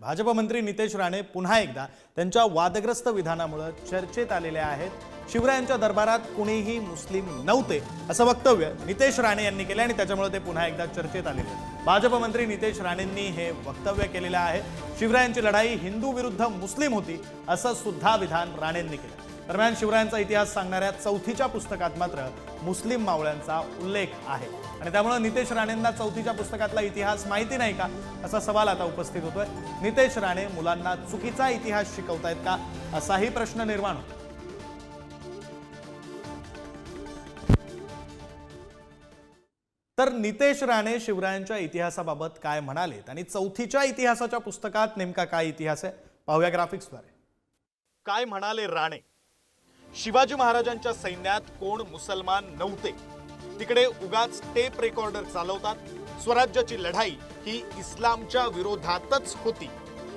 भाजप मंत्री नितेश राणे पुन्हा एकदा त्यांच्या वादग्रस्त विधानामुळे चर्चेत आलेले आहेत। शिवरायांच्या दरबारात कुणीही मुस्लिम नव्हते असं वक्तव्य नितेश राणे यांनी केले आणि त्याच्यामुळे ते पुन्हा एकदा चर्चेत आलेले आहेत। भाजप मंत्री नितेश राणेंनी हे वक्तव्य केलेले आहे। शिवरायांची लढाई हिंदू विरुद्ध मुस्लिम होती असं सुद्धा विधान राणेंनी केलं। दरम्यान शिवरायांचा इतिहास सांगणाऱ्या चौथीच्या पुस्तकात मात्र मुस्लिम मावळ्यांचा उल्लेख आहे आणि त्यामुळे नितेश राणेंना चौथीच्या पुस्तकातला इतिहास माहिती नाही का असा सवाल आता उपस्थित होतोय। नितेश राणे मुलांना चुकीचा इतिहास शिकवतायत का असाही प्रश्न निर्माण होतो। तर नितेश राणे शिवरायांच्या इतिहासाबाबत काय म्हणालेत आणि चौथीच्या इतिहासाच्या पुस्तकात नेमका काय इतिहास आहे पाहूया ग्राफिक्सद्वारे। काय म्हणाले राणे? शिवाजी महाराजांच्या सैन्यात कोण मुसलमान नव्हते, तिकडे उगाच टेप रेकॉर्डर चालवतात। स्वराज्याची लढाई ही इस्लामच्या विरोधातच होती,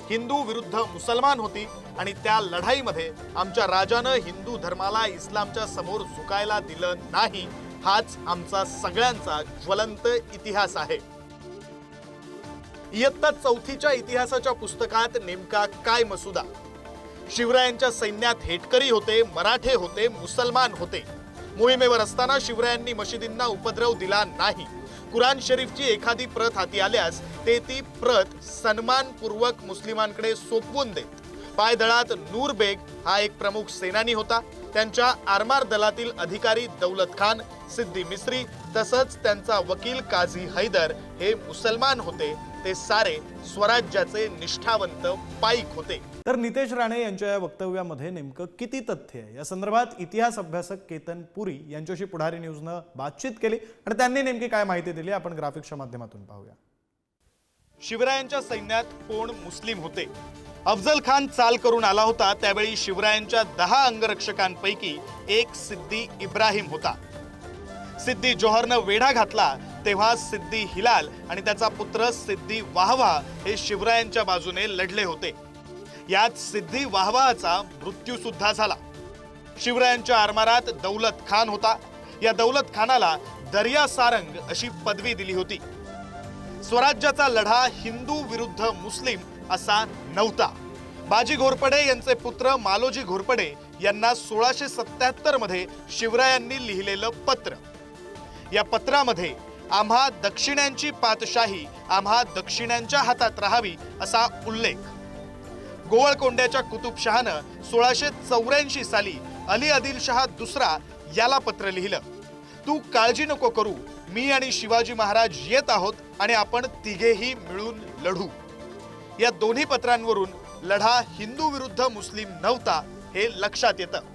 हिंदू विरुद्ध मुसलमान होती आणि त्या लढाईमध्ये आमच्या राजानं हिंदू धर्माला इस्लामच्या समोर झुकायला दिलं नाही। हाच आमचा सगळ्यांचा ज्वलंत इतिहास आहे। इयत्ता चौथीच्या इतिहासाच्या पुस्तकात नेमका काय मसुदा? शिवरायांच्या सैन्यात हेटकरी होते, मराठे होते, मुसलमान होते। मोहिमेवर असताना शिवरायांनी मशिदींना उपद्रव दिला नाही। कुराण शरीफची एखादी प्रत हाती आल्यास ते ती प्रत सन्मानपूर्वक मुस्लिमांकडे सोपवून देत। पायदळात नूर बेग हा एक प्रमुख सेनानी होता। त्यांच्या आरमार दलातील अधिकारी दौलत खान, सिद्दी मिस्री तसंच त्यांचा वकील काझी हैदर हे मुसलमान होते। ते सारे स्वराज्याचे निष्ठावंत पाईक होते। तर नितेश राणे यांच्या या वक्तव्यामध्ये नेमकं किती तथ्य आहे या संदर्भात इतिहास अभ्यासक केतन पुरी यांच्याशी पुढारी न्यूजनं बातचीत केली आणि त्यांनी नेमकी काय माहिती दिली आपण ग्राफिक्सच्या माध्यमातून पाहूया। शिवरायांच्या सैन्यात कोण मुस्लिम होते? अफजल खान चाल करून आला होता त्यावेळी शिवरायांच्या 10 अंगरक्षकांपैकी एक सिद्दी इब्राहिम होता। सिद्दी जोहरनं वेढा घातला तेव्हा सिद्दी हिलाल आणि त्याचा पुत्र सिद्दी वाहवा हे शिवरायांच्या बाजूने लढले होते। यात सिद्दी वाहवाचा मृत्यू सुद्धा झाला। शिवरायांच्या आरमारात दौलत खान होता। या दौलत खानाला दर्या सारंग अशी पदवी दिली होती। स्वराज्याचा लढा हिंदू विरुद्ध मुस्लिम असा नव्हता। बाजी घोरपडे यांचे पुत्र मालोजी घोरपडे यांना 1677 मध्ये शिवरायांनी लिहिलेलं पत्र। या पत्रामध्ये आम्हा दक्षिण्यांची पातशाही आम्हा दक्षिण्यांच्या हातात राहावी असा उल्लेख। गोवळकोंड्याच्या कुतुबशहानं 1684 साली अली आदिलशहा दुसरा याला पत्र लिहिलं। तू काळजी नको करू, मी आणि शिवाजी महाराज येत आहोत आणि आपण तिघेही मिळून लढू। या दोन्ही पत्रांवरून लढा हिंदू विरुद्ध मुस्लिम नव्हता हे लक्षात येतं।